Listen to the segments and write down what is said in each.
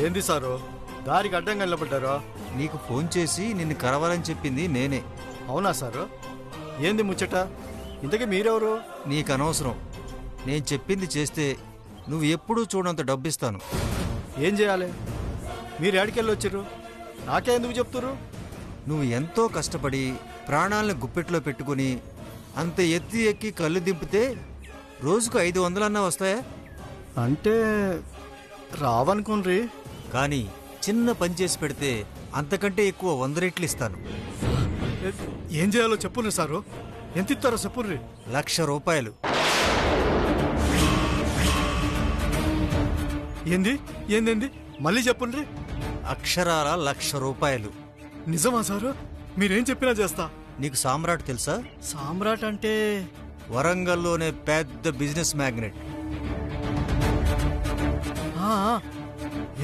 ఏంది సారు దారికి అడ్డంగా నిలబడ్డారో? నీకు ఫోన్ చేసి నిన్ను కలవాలని చెప్పింది నేనే. అవునా సారు? ఏంది ముచ్చట? ఇంతకీ మీరెవరు? నీకు అనవసరం. నేను చెప్పింది చేస్తే నువ్వు ఎప్పుడూ చూడంత డబ్బిస్తాను. ఏం చేయాలి? మీరు ఏడికెళ్ళి వచ్చారు? నాకే ఎందుకు చెప్తురు? నువ్వు ఎంతో కష్టపడి ప్రాణాలను గుప్పెట్లో పెట్టుకుని అంత ఎత్తి ఎక్కి కళ్ళు దింపితే రోజుకు 500 వస్తాయా? అంటే రావనుకోండి. కానీ చిన్న పని చేసి పెడితే అంతకంటే ఎక్కువ 100 రెట్లు ఇస్తాను. ఏం చేయాలో చెప్పుర్రి సారు. ఎంత ఇస్తారో చెప్పుర్రి. 1,00,000 రూపాయలు. ఏంది ఏంది మళ్ళీ చెప్పుండ్రి. అక్షరాల 1,00,000 రూపాయలు. నిజమా సారు? మీరేం చెప్పినా చేస్తా. నీకు సామ్రాట్ తెలుసా? సామ్రాట్ అంటే వరంగల్లోనే పెద్ద బిజినెస్ మ్యాగ్నెట్.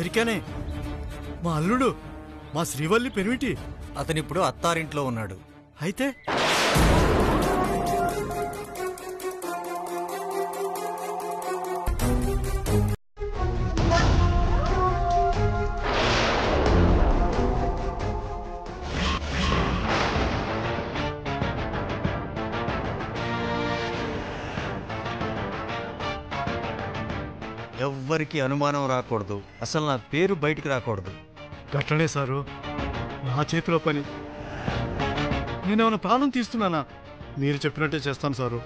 ఎరికనే మా అల్లుడు, మా శ్రీవల్లి పెనిమిటి. అతనిప్పుడు అత్తారింట్లో ఉన్నాడు. అయితే ఎవ్వరికి అనుమానం రాకూడదు. అసలు నా పేరు బయటికి రాకూడదు. గట్లనే సారు. నా చేతిలో పని. నేనేమైనా ప్రాణం తీస్తున్నానా? మీరు చెప్పినట్టే చేస్తాను సారు.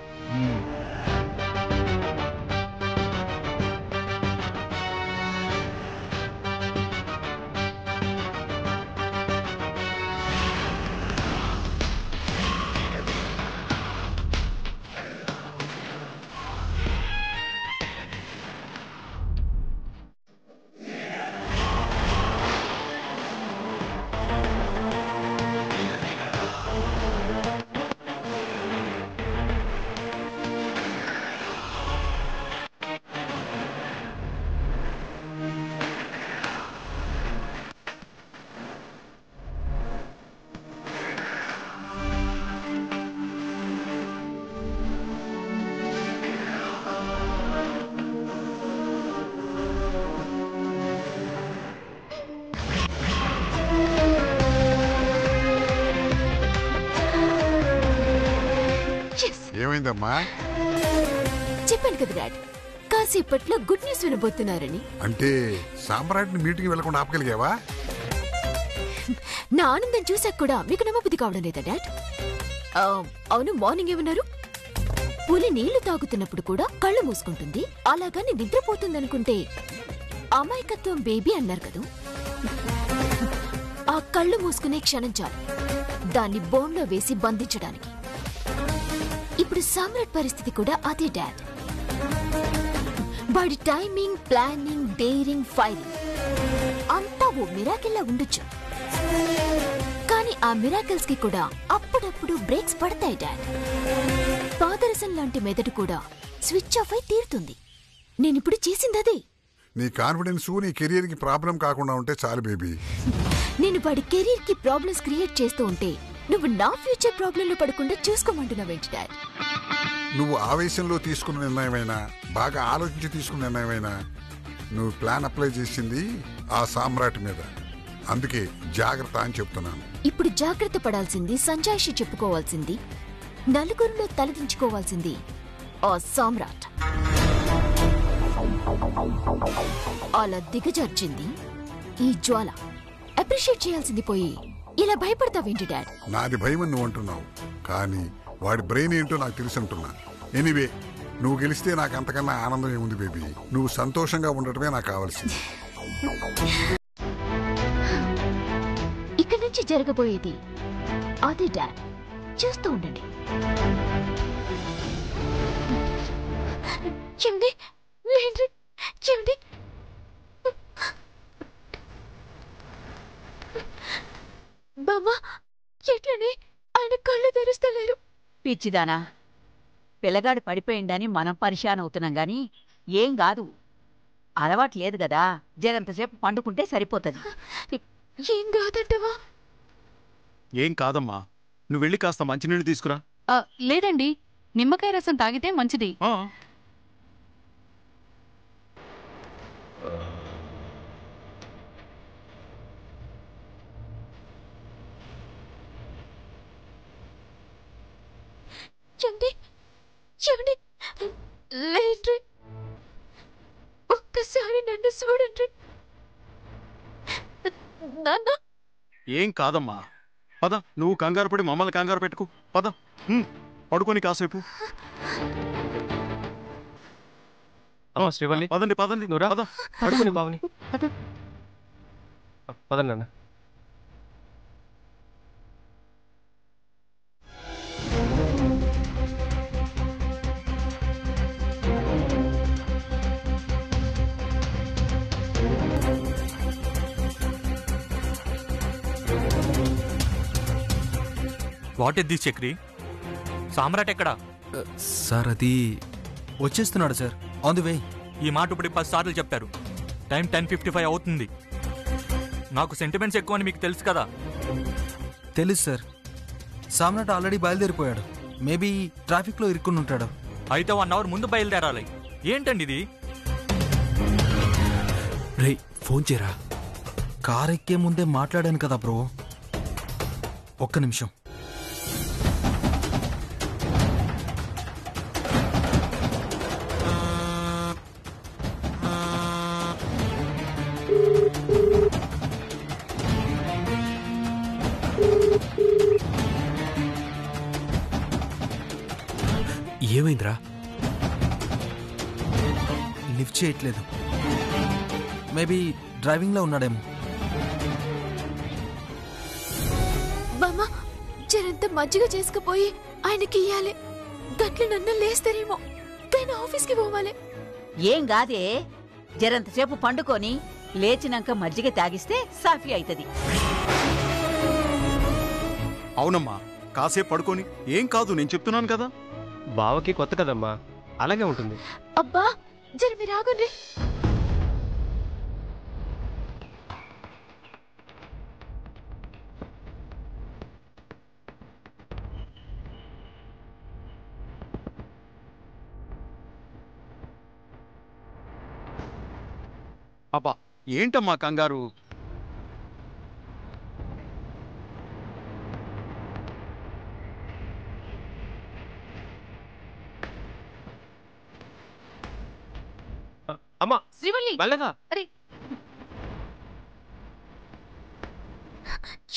ఏమైందమ్మా? చెప్పాను కదా డాడ్, కాసేపట్లో గుడ్ న్యూస్ వినబోతున్నారని. అంటే సామ్రాట్ని మీటింగ్ వెళ్లకుండా ఆపగలిగావా? నా ఆనందం చూసాక కూడా మీకు నమ్మబుద్ధి కావడం లేదా డాడ్? అవును, మార్నింగ్ ఏమన్నారు? పులి నీళ్లు తాగుతున్నప్పుడు కూడా కళ్ళు మూసుకుంటుంది, అలాగని నిద్రపోతుందనుకుంటే అమాయకత్వం బేబీ అన్నారు కదా. ఆ కళ్ళు మూసుకునే క్షణం చాలు దాన్ని బోన్లో వేసి బంధించడానికి. ఇప్పుడు సామ్రాట్ పరిస్థితి కూడా అదే డాడ్. వాడి టైమింగ్, ప్లానింగ్, డేరింగ్, ఫైరింగ్ అంతా ఓ మిరాకిల్లా ఉండొచ్చు. కానీ ఆ మిరాకిల్స్ కి కూడా అప్పుడప్పుడు బ్రేక్స్ పడతాయి డాడ్. పాదరసం లాంటి మెదడు కూడా స్విచ్ ఆఫ్ అయి తీరుతుంది. నేనిప్పుడు చేసింది అదే. నీ కాన్ఫిడెన్స్ నీ కెరీర్ కి ప్రాబ్లం కాకుండా ఉంటే చాలు బేబీ. నేను వాడి కెరీర్ కి ప్రాబ్లమ్స్ క్రియేట్ చేస్తూ ఉంటే నువ్వు నా ఫ్యూచర్ ప్రాబ్లంలో పడకుండా చూసుకోమంటున్నావేంటి డాడ్? నువ్వు ఆవేశంలో తీసుకున్న నిర్ణయమైనా, బాగా ఆలోచించి తీసుకున్న నిర్ణయమైనా, నువ్వు ప్లాన్ అప్లై చేసింది ఆ సామ్రాట్ మీద. అందుకే జాగ్రత్త అని చెప్తున్నాను. ఇప్పుడు జాగ్రత్త పడాల్సింది, సంజాయిషి చెప్పుకోవాల్సింది, నలుగురిలో తలదించుకోవాల్సింది ఆ సామ్రాట్. అలా దిగజార్చింది ఈ జ్వాల. అప్రిషియేట్ చేయాల్సింది పోయి ఇలా భయపడతావేంటి డాడ్? నాది భయం నువ్వు అంటున్నావు, కానీ వాడి బ్రెయిన్ ఏంటో నాకు తెలిసి అంటున్నా. ఎనీవే, నువ్వు గెలిస్తే నాకు అంతకన్నా ఆనందం ఏముంది బేబీ. నువ్వు సంతోషంగా ఉండటమే నాకు కావాల్సింది. ఇక్కడి నుంచి జరగబోయేది అదే డాడ్, చూస్తూ ఉండండి. చెండి లేండి, చెండి. బామ్మ ఎట్లని ఆయన కళ్ళు తెరుస్తలేరు. పిచ్చిదానా, పిల్లగాడు పడిపోయిందని మనం పరిశాన్ అవుతున్నాం గాని ఏం కాదు. అలవాటు లేదు కదా, జరంతసేపు పండుకుంటే సరిపోతుంది. ఏం కాదంటవా? ఏం కాదమ్మా, నువ్వు వెళ్ళి కాస్త మంచినీళ్ళు తీసుకురా. లేదండి, నిమ్మకాయ రసం తాగితే మంచిది. చెండి చెండి లేండి, ఒక్కసారి నన్ను చూడండి. నాన్న, ఏం కాదమ్మా, పద. నువ్వు కంగారు పడి మమ్మల్ని కంగారు పెట్టుకు. పద, పడుకొని కాసేపు. శ్రీవల్లి, పదండి పదండి. నువ్వు రా. పద. పడుకుని బావుని పదండి నాన్న. What is this Chakri? Samrat ఎక్కడా? సార్ అది వచ్చేస్తున్నాడు సార్, ఆన్ ది వే. ఈ మాట ఇప్పుడు 10 సార్లు చెప్పారు. టైం 10:55 అవుతుంది. నాకు సెంటిమెంట్స్ ఎక్కువ అని మీకు తెలుసు కదా. తెలుసు సార్, సామ్రాట్ ఆల్రెడీ బయలుదేరిపోయాడు. మేబీ ట్రాఫిక్లో ఇరుక్కుని ఉంటాడు. అయితే 1 అవర్ ముందు బయలుదేరాలి. ఏంటండి ఇది? రే, ఫోన్ చేయరా. కార్ ఎక్కే ముందే మాట్లాడాను కదా బ్రో. ఒక్క నిమిషం. ఏమైందిరా? లిఫ్ట్ చేయట్లేదు. మేబీ డ్రైవింగ్లో ఉన్నాడేమో. బామ్మ, జరంత మజ్జిగ చేసుకుపోయి ఆయనకి ఇయ్యాలి. గట్ల నన్ను లేస్తారేమో, కానీ ఆఫీస్కి పోవాలి. ఏం కాదే, జరంతసేపు పండుకొని లేచినాక మజ్జిగ తాగిస్తే సాఫీ అవుతుంది. అవునమ్మా, కాసేపు పడుకొని. ఏం కాదు, నేను చెప్తున్నాను కదా. బావకి కొత్త కదమ్మా, అలాగే ఉంటుంది. అబ్బా, జర మీరు ఆగండి. అబ్బా, ఏంటమ్మా కంగారు? అమ్మా శ్రీవల్లి, వెళ్ళగా. అరే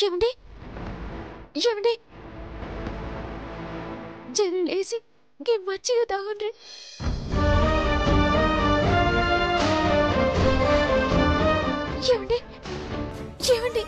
ఏమండి ఏమండి, జర లేసి మజ్జిగ తాగండి. ఏమండి ఏమండి,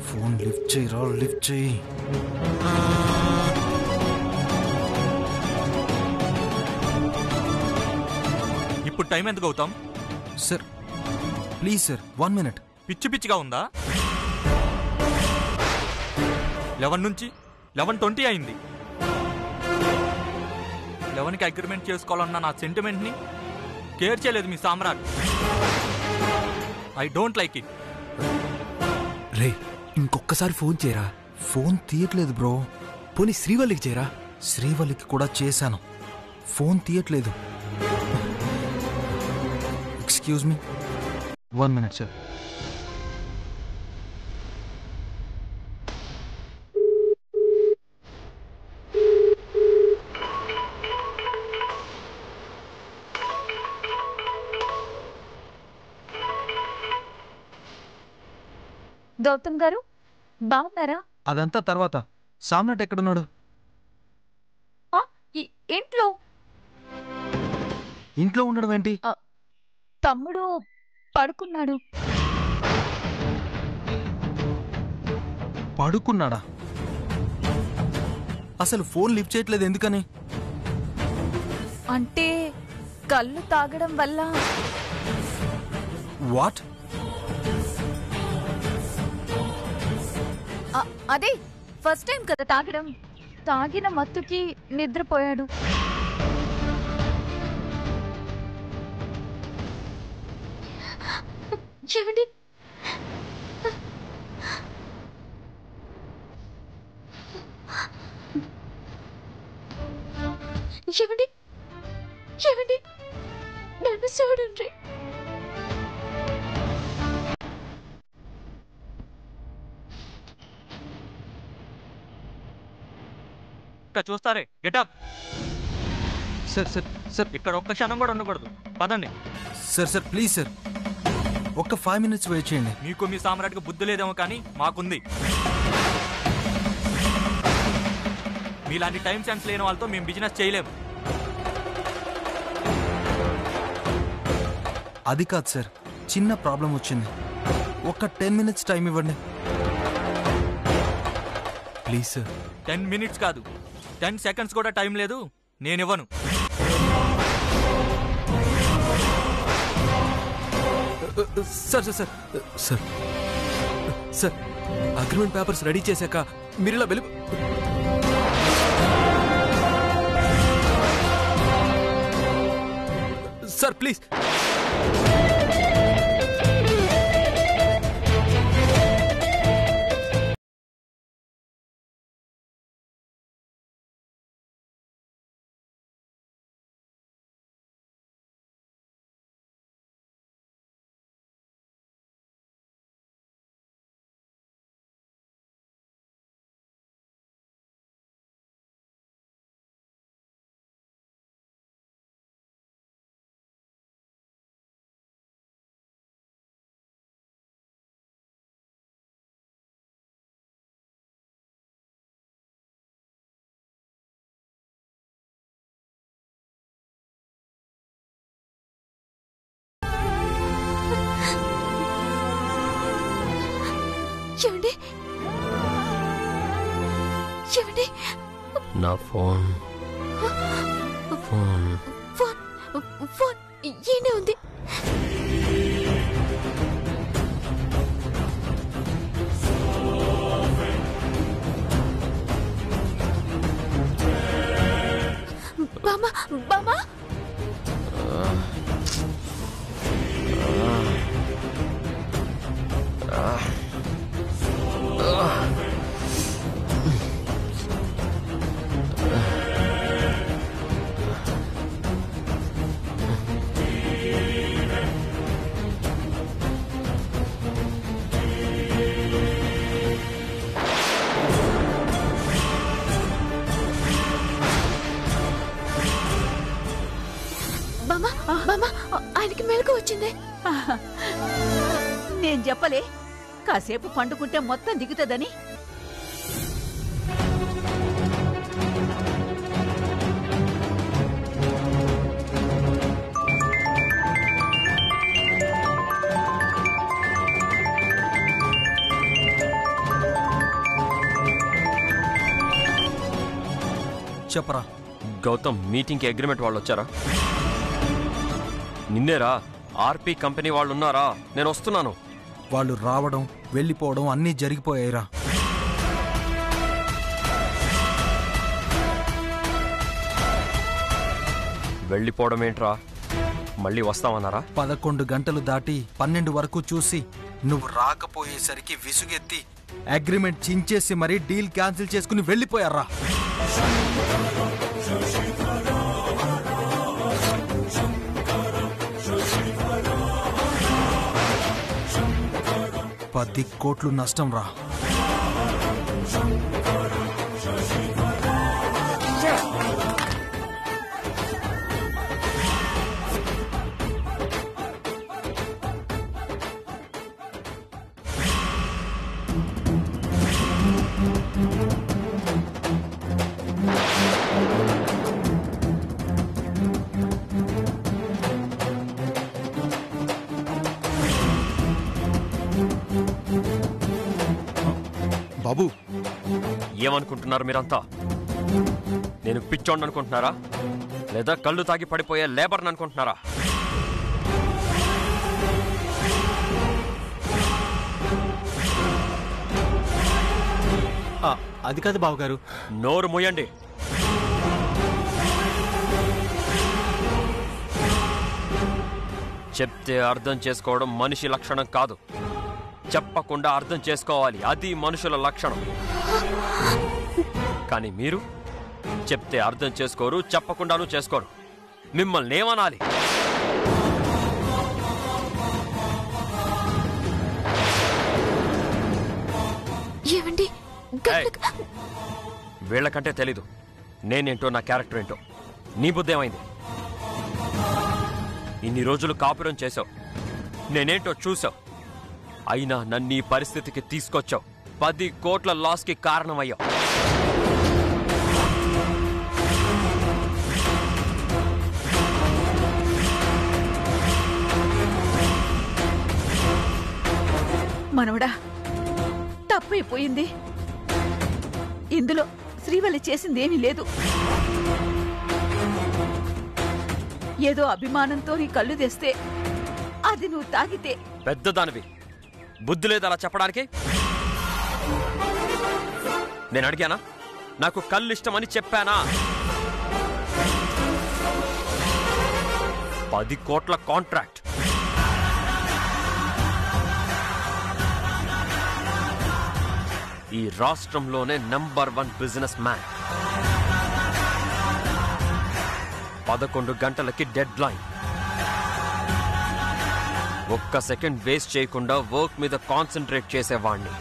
ఫోన్ లిఫ్ట్ చేయరా, లిఫ్ట్ చేయి. ఇప్పుడు టైం ఎందుకు అవుతాం? Sir please sir, 1 minute. పిచ్చి పిచ్చిగా ఉందా? 11 నుంచి 11:20 అయింది. 11కి అగ్రిమెంట్ చేసుకోవాలన్న నా సెంటిమెంట్ని కేర్ చేయలేదు మీ Samrat. I don't like it. రే, ఇంకొక్కసారి ఫోన్ చేయరా. ఫోన్ తీయట్లేదు బ్రో. పోనీ శ్రీవల్లికి చేయరా. శ్రీవల్లికి కూడా చేశాను, ఫోన్ తీయట్లేదు. Excuse me, 1 minute sir. Gautam garu బాగున్నారా? అదంతా తర్వాత. సామ్రాట్ ఎక్కడున్నాడు? ఇంట్లో. ఇంట్లో ఉండడం ఏంటి? తమ్ముడు పడుకున్నాడు. పడుకున్నాడా? అసలు ఫోన్ లిఫ్ట్ చేయట్లేదు ఎందుకని? అంటే కళ్ళు తాగడం వల్ల. వాట్? అదే ఫస్ట్ టైం కదా తాగడం. తాగిన మత్తుకి నిద్రపోయాడు. చెవిడి చెవిడి చెవిడి నన్ను చూడండి. ఇక్కడ చూస్తారే, గెటప్. సార్ సార్ సార్, ఇక్కడ ఒక్క క్షణం కూడా ఉండకూడదు. పదండి. సార్ సార్ ప్లీజ్ సార్, ఒక్క 5 minutes వెయిట్ చేయండి. మీకు మీ సామ్రాట్కి బుద్ధి లేదేమో కానీ మాకుంది. మీలాంటి టైం సెన్స్ లేని వాళ్ళతో మేము బిజినెస్ చేయలేము. అది కాదు సార్, చిన్న ప్రాబ్లం వచ్చింది. ఒక్క 10 minutes టైం ఇవ్వండి ప్లీజ్ సార్. 10 minutes కాదు, 10 seconds కూడా టైం లేదు. నేనివ్వను. Sir sir sir sir sir, agreement papers ready చేశాక మీరు ఇలా వెళ్ళి. Sir please. చెవిడి చెవిడి నా ఫోన్ ఫోన్ ఫోన్ ఫోన్ ఏనే ఉంది? బామా బామా ఆయనకి మెలకు వచ్చింది. నేను చెప్పలే కాసేపు పండుకుంటే మొత్తం దిగుతుందని. చెప్పరా. గౌతమ్, మీటింగ్కి అగ్రిమెంట్ వాళ్ళు వచ్చారా? నిన్నేరా? ఆర్పి కంపెనీ వాళ్ళు ఉన్నారా? నేను వస్తున్నాను. వాళ్ళు రావడం వెళ్ళిపోవడం అన్నీ జరిగిపోయాయిరా. వెళ్ళిపోవడం ఏంట్రా? మళ్ళీ వస్తామన్నారా? 11 గంటలు దాటి 12 వరకు చూసి నువ్వు రాకపోయేసరికి విసుగెత్తి అగ్రిమెంట్ చించేసి మరీ డీల్ క్యాన్సిల్ చేసుకుని వెళ్ళిపోయారా. $10 కోట్లు నష్టం రా. బాబు, ఏమనుకుంటున్నారు మీరంతా? నేను పిచ్చోండి అనుకుంటున్నారా, లేదా కళ్ళు తాగి పడిపోయే లేబర్ని అనుకుంటున్నారా? అది కాదు బావగారు. నోరు మూయండి. చెప్తే అర్థం చేసుకోవడం మనిషి లక్షణం కాదు, చెప్పకుండా అర్థం చేసుకోవాలి, అది మనుషుల లక్షణం. కానీ మీరు చెప్తే అర్థం చేసుకోరు, చెప్పకుండాను చేసుకోరు. మిమ్మల్ని ఏమనాలి? ఏమండి, వీళ్ళకంటే తెలీదు నేనేంటో, నా క్యారెక్టర్ ఏంటో. నీ బుద్ధి ఏమైంది? ఇన్ని రోజులు కాపురం చేసావు, నేనేంటో చూసావు. అయినా నన్ను ఈ పరిస్థితికి తీసుకొచ్చావు. 10 కోట్ల లాస్కి కారణమయ్యావు. మనవడా, తప్పైపోయింది. ఇందులో శ్రీవల్లి చేసిందేమీ లేదు. ఏదో అభిమానంతో నీ కళ్ళు తెస్తే అది నువ్వు తాగితే. పెద్దదానివి, బుద్ధి లేదు అలా చెప్పడానికి? నేను అడిగానా? నాకు కళ్ళు ఇష్టమని చెప్పానా? 10 కోట్ల కాంట్రాక్ట్. ఈ రాష్ట్రంలోనే నంబర్ 1 బిజినెస్ మ్యాన్. 11 గంటలకి డెడ్ లైన్. ఒక్క సెకండ్ వేస్ట్ చేయకుండా వర్క్ మీద కాన్సన్ట్రేట్ చేసేవాణ్ణి.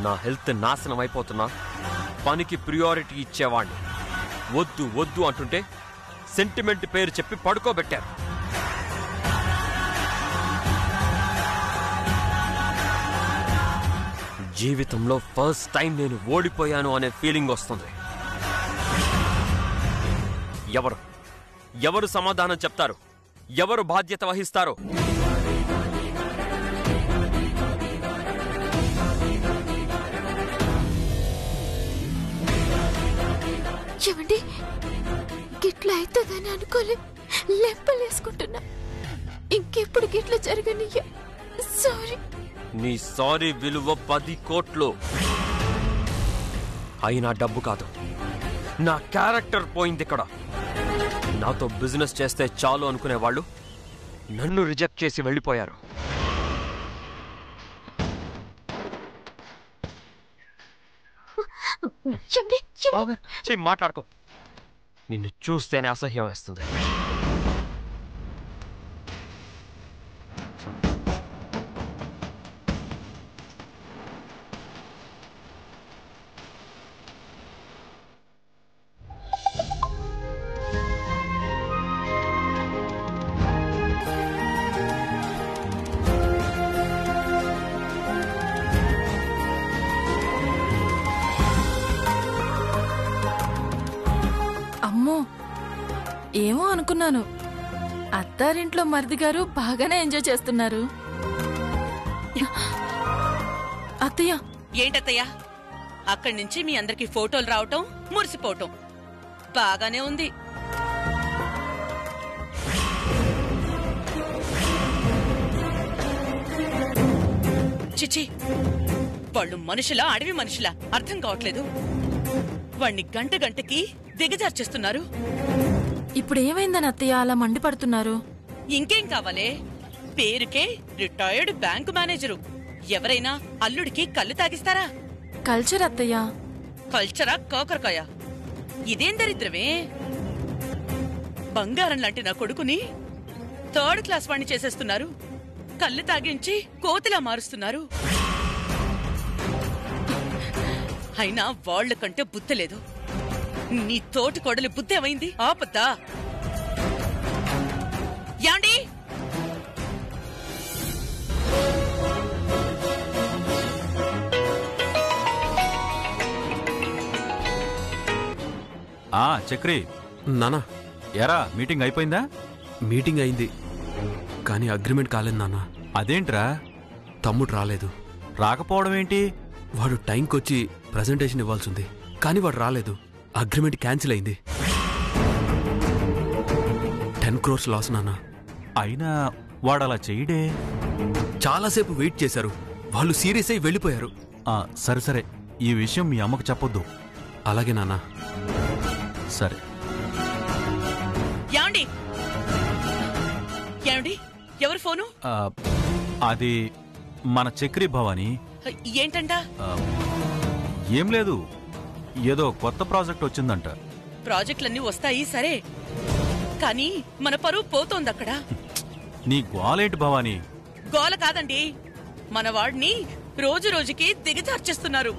నా హెల్త్ నాశనం అయిపోతున్నా పనికి ప్రియారిటీ ఇచ్చేవాణ్ణి. వద్దు వద్దు అంటుంటే సెంటిమెంట్ పేరు చెప్పి పడుకోబెట్టారు. జీవితంలో ఫస్ట్ టైం నేను ఓడిపోయాను అనే ఫీలింగ్ వస్తుంది. ఎవరు సమాధానం చెప్తారు? ఎవరు బాధ్యత వహిస్తారు? ఏమండి, గిట్లా అవుతుందని అనుకోలే. లెంపలేసుకుంటున్నా. ఇంకెప్పుడు గిట్లా జరగనియ్యా. సారీ. నీ సారీ విలువ 10 కోట్లు. అయినా డబ్బు కాదు, నా క్యారెక్టర్ పోయింది ఇక్కడ. నాతో బిజినెస్ చేస్తే చాలు అనుకునే వాళ్ళు నన్ను రిజెక్ట్ చేసి వెళ్ళిపోయారు. మాట్లాడుకో. నిన్ను చూస్తేనే అసహ్యం వేస్తుంది. ఏమో అనుకున్నాను. అత్తారింట్లో మరిది గారు బాగానే ఎంజాయ్ చేస్తున్నారు. అత్తయ్య. ఏంటత్తయ్య, అక్కడి నుంచి మీ అందరికి ఫోటోలు రావటం, మురిసిపోవటం బాగానే ఉంది. చిచి, వాళ్ళు మనుషులా అడవి మనుషులా అర్థం కావట్లేదు. వాణ్ణి గంటకి దిగజార్చేస్తున్నారు. ఇప్పుడు ఏమైందని అత్తయ్య అలా మండిపడుతున్నారు? ఇంకేం కావాలే? పేరుకే రిటైర్డ్ బ్యాంకు మేనేజరు. ఎవరైనా అల్లుడికి కళ్ళు తాగిస్తారా? కల్చర్ అత్తయ్య. కల్చరా కాకరకాయ? ఇదేం దరిద్రమే! బంగారం లాంటి నా కొడుకుని 3rd క్లాస్ వాణ్ణి చేసేస్తున్నారు. కళ్ళు తాగించి కోతిలా మారుస్తున్నారు. అయినా వాళ్లకంటే బుద్ధి లేదు. నీ తోటి కొడలి బుద్ధి ఏమైంది? ఆపద్దా? యాండి చక్రి నానా, ఎరా మీటింగ్ అయిపోయిందా? మీటింగ్ అయింది కానీ అగ్రిమెంట్ కాలేదు నాన్న. అదేంట్రా? తమ్ముడు రాలేదు. రాకపోవడం ఏంటి? వాడు టైంకొచ్చి ప్రజెంటేషన్ ఇవ్వాల్సింది కానీ వాడు రాలేదు. అగ్రిమెంట్ క్యాన్సిల్ అయింది. 10 crores లాస్ నాన్న. అయినా వాడలా చెయ్యడే. చాలాసేపు వెయిట్ చేశారు. వాళ్ళు సీరియస్ అయి వెళ్ళిపోయారు. సరే సరే, ఈ విషయం మీ అమ్మకు చెప్పొద్దు. అలాగే నాన్న. సరే. యాండి యాండి ఎవరు ఫోను? అది మన చక్రి భవాని. ఏంటంట? ఏం లేదు, ఏదో కొత్త ప్రాజెక్ట్ వచ్చిందంట. ప్రాజెక్టులన్నీ వస్తాయి సరే, కానీ మన పరువు పోతోందక్కడ. నీ గోలేంటి భవాని? గోల కాదండి, మన వాడిని రోజు రోజుకి దిగజార్చేస్తున్నారు.